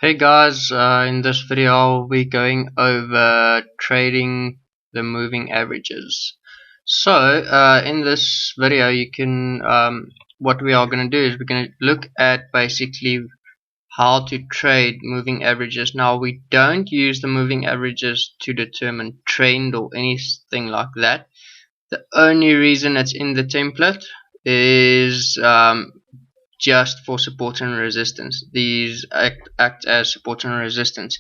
Hey guys, in this video I'll be going over trading the moving averages. So in this video you can what we are going to do is we're going to look at basically how to trade moving averages. Now we don't use the moving averages to determine trend or anything like that. The only reason it's in the template is just for support and resistance. These act as support and resistance.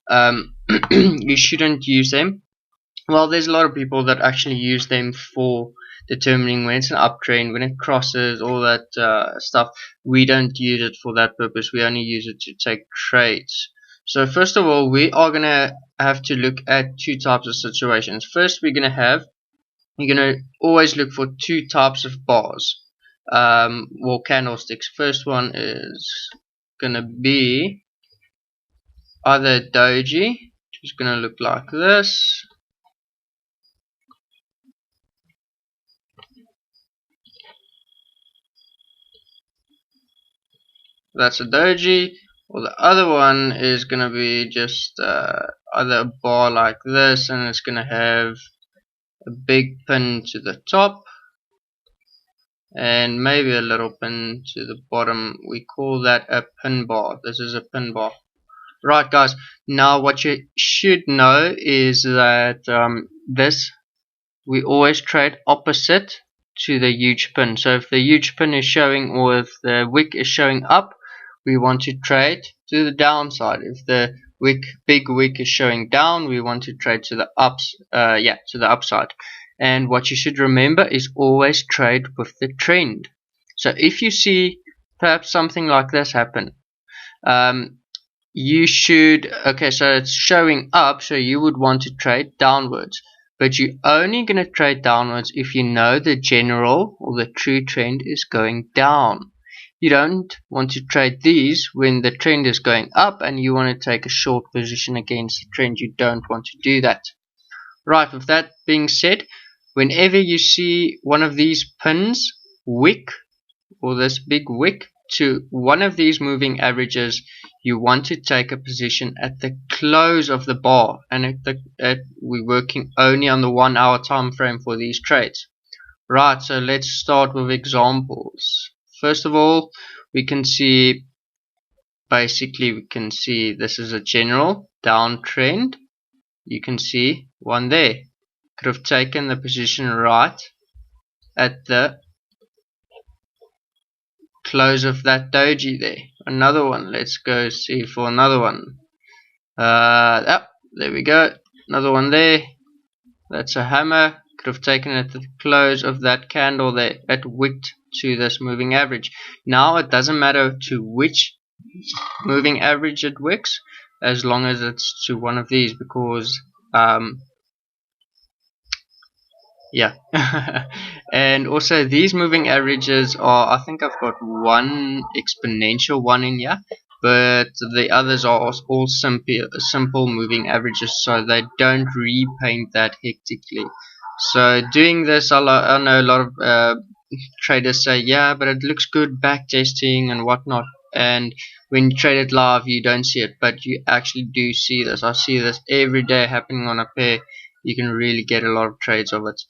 You shouldn't use them. Well, there's a lot of people that actually use them for determining when it's an uptrend, when it crosses, all that stuff. We don't use it for that purpose. We only use it to take trades. So first of all, we are gonna have to look at two types of situations. First, you're gonna always look for two types of bars. Well, candlesticks. First one is gonna be either doji, which is gonna look like this. That's a doji. Or the other one is gonna be just either a bar like this, and it's gonna have a big pin to the top and maybe a little pin to the bottom. We call that a pin bar. This is a pin bar. Right guys, now what you should know is that we always trade opposite to the huge pin. So if the huge pin is showing, or if the wick is showing up, we want to trade to the downside. If the big wick is showing down, we want to trade to the to the upside. And what you should remember is always trade with the trend. So if you see perhaps something like this happen, you should, okay, so it's showing up, so you would want to trade downwards, but you're only going to trade downwards if you know the general or the true trend is going down. You don't want to trade these when the trend is going up and you want to take a short position against the trend. You don't want to do that. Right, with that being said, whenever you see one of these pins wick, or this big wick, to one of these moving averages, you want to take a position at the close of the bar, and we're working only on the 1 hour time frame for these trades. Right, so let's start with examples. First of all, we can see this is a general downtrend. You can see one there. Could have taken the position right at the close of that doji there. Another one, let's go see for another one. There we go, another one there. That's a hammer. Could have taken it at the close of that candle there. It wicked to this moving average. Now it doesn't matter to which moving average it wicks, as long as it's to one of these, because yeah. And also these moving averages are, I think I've got one exponential one in here, but the others are all simple moving averages, so they don't repaint that hectically. So doing this, I know a lot of traders say, yeah, but it looks good back testing and whatnot, and when you trade it live you don't see it, but you actually do see this. I see this every day happening on a pair. You can really get a lot of trades of it.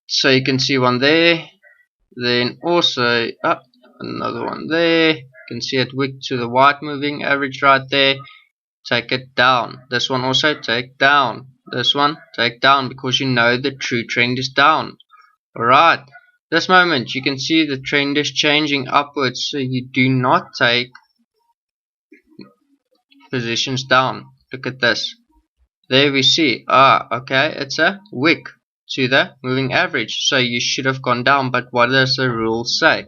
So you can see one there, then also another one there. You can see it wick to the white moving average right there. Take it down. This one also take down. This one take down, because you know the true trend is down. Alright, this moment you can see the trend is changing upwards, so you do not take positions down. Look at this. There we see, okay, it's a wick to the moving average, so you should have gone down. But what does the rule say?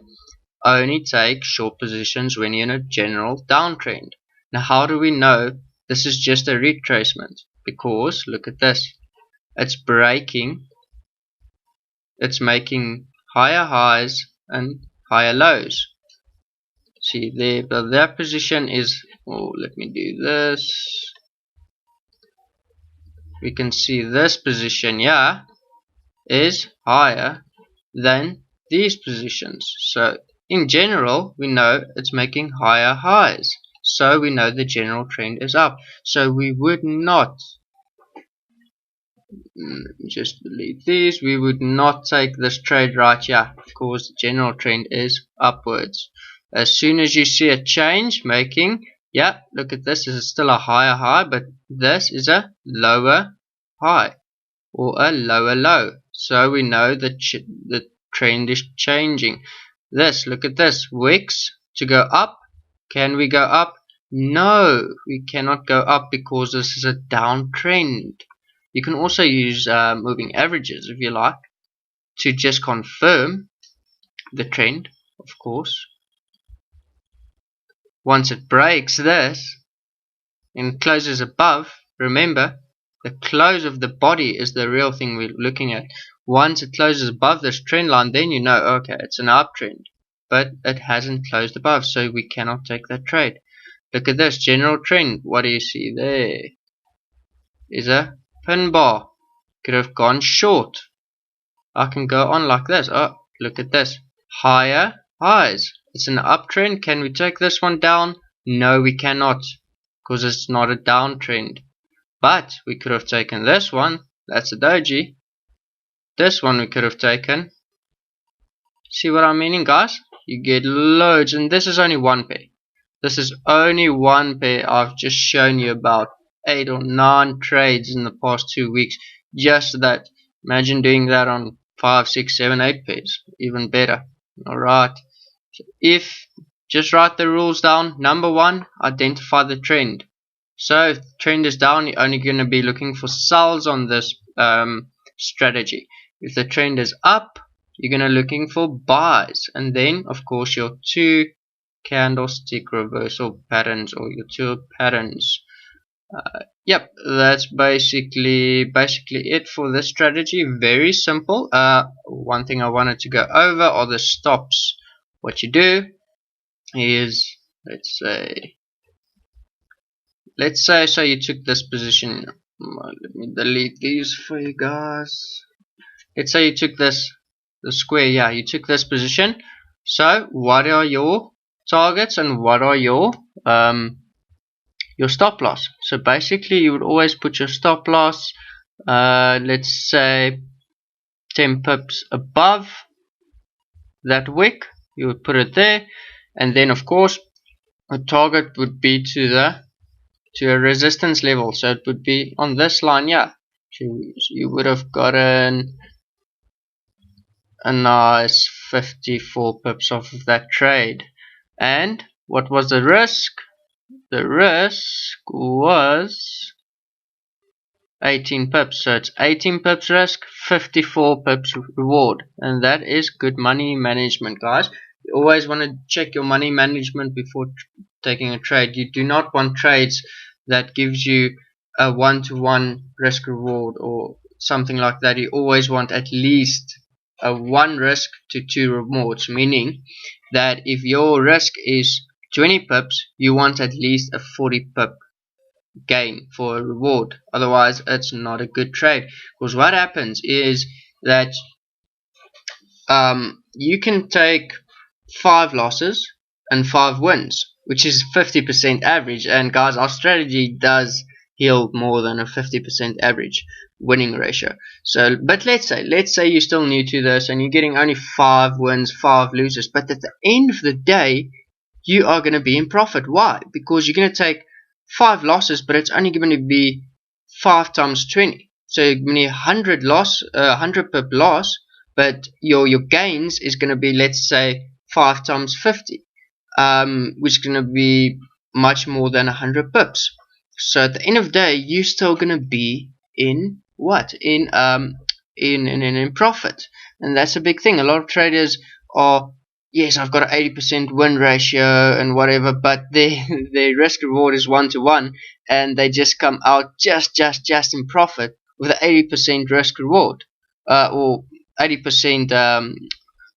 Only take short positions when you're in a general downtrend. Now how do we know this is just a retracement? Because look at this, it's breaking, it's making higher highs and higher lows. See there, but that position is, let me do this. We can see this position here is higher than these positions. So in general, we know it's making higher highs. so we know the general trend is up. So we would not, just delete these, we would not take this trade right here because the general trend is upwards. As soon as you see a change making, yeah, look at this, this is still a higher high, but this is a lower high or a lower low. So we know that the trend is changing. This, look at this, wicks to go up. Can we go up? No, we cannot go up because this is a downtrend. You can also use moving averages if you like to just confirm the trend, of course. Once it breaks this and closes above, remember the close of the body is the real thing we're looking at. Once it closes above this trend line, then you know, okay, it's an uptrend, but it hasn't closed above, so we cannot take that trade. Look at this general trend. What do you see there? Is a pin bar. Could have gone short. I can go on like this. Oh, look at this. Higher highs. It's an uptrend. Can we take this one down? No, we cannot, because it's not a downtrend. But we could have taken this one. That's a doji. This one we could have taken. See what I'm meaning, guys? You get loads, and this is only one pair. This is only one pair. I've just shown you about 8 or 9 trades in the past 2 weeks. Just that. Imagine doing that on 5, 6, 7, 8 pairs. Even better. Alright. So if just write the rules down. Number 1, identify the trend. So if the trend is down, you're only going to be looking for sells on this strategy. If the trend is up, you're going to looking for buys. And then, of course, your 2 candlestick reversal patterns or your 2 patterns. Yep, that's basically it for this strategy. Very simple. One thing I wanted to go over are the stops. What you do is, let's say so you took this position. Let me delete these for you guys. Let's say you took the square. Yeah, you took this position. So what are your targets and what are your stop loss? So basically you would always put your stop loss, let's say 10 pips above that wick. You would put it there, and then of course a target would be to a resistance level, so it would be on this line. Yeah, so you would have gotten a nice 54 pips off of that trade. And what was the risk? The risk was 18 pips, so it's 18 pips risk, 54 pips reward, and that is good money management, guys. You always want to check your money management before taking a trade. You do not want trades that gives you a 1-to-1 risk reward or something like that. You always want at least a 1 risk to 2 rewards, meaning that if your risk is 20 pips, you want at least a 40 pip gain for a reward. Otherwise it's not a good trade, because what happens is that you can take 5 losses and 5 wins, which is 50% average. And guys, our strategy does yield more than a 50% average winning ratio. So, but let's say you're still new to this and you're getting only 5 wins, 5 losses, but at the end of the day you are going to be in profit. Why? Because you're going to take 5 losses, but it's only going to be 5 times 20. So you're going to 100 loss, 100 pip loss, but your gains is going to be, let's say, 5 times 50, which is going to be much more than 100 pips. So at the end of the day, you're still going to be in what? In profit, and that's a big thing. A lot of traders are, yes, I've got an 80% win ratio and whatever, but their risk reward is 1-to-1, and they just come out just in profit with an 80% risk reward, or 80%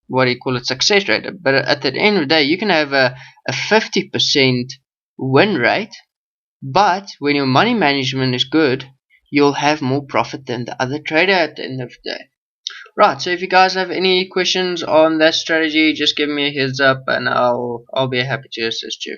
what do you call it, success rate. But at the end of the day, you can have a 50% win rate, but when your money management is good, you'll have more profit than the other trader at the end of the day. Right, so if you guys have any questions on that strategy, just give me a heads up and I'll be happy to assist you.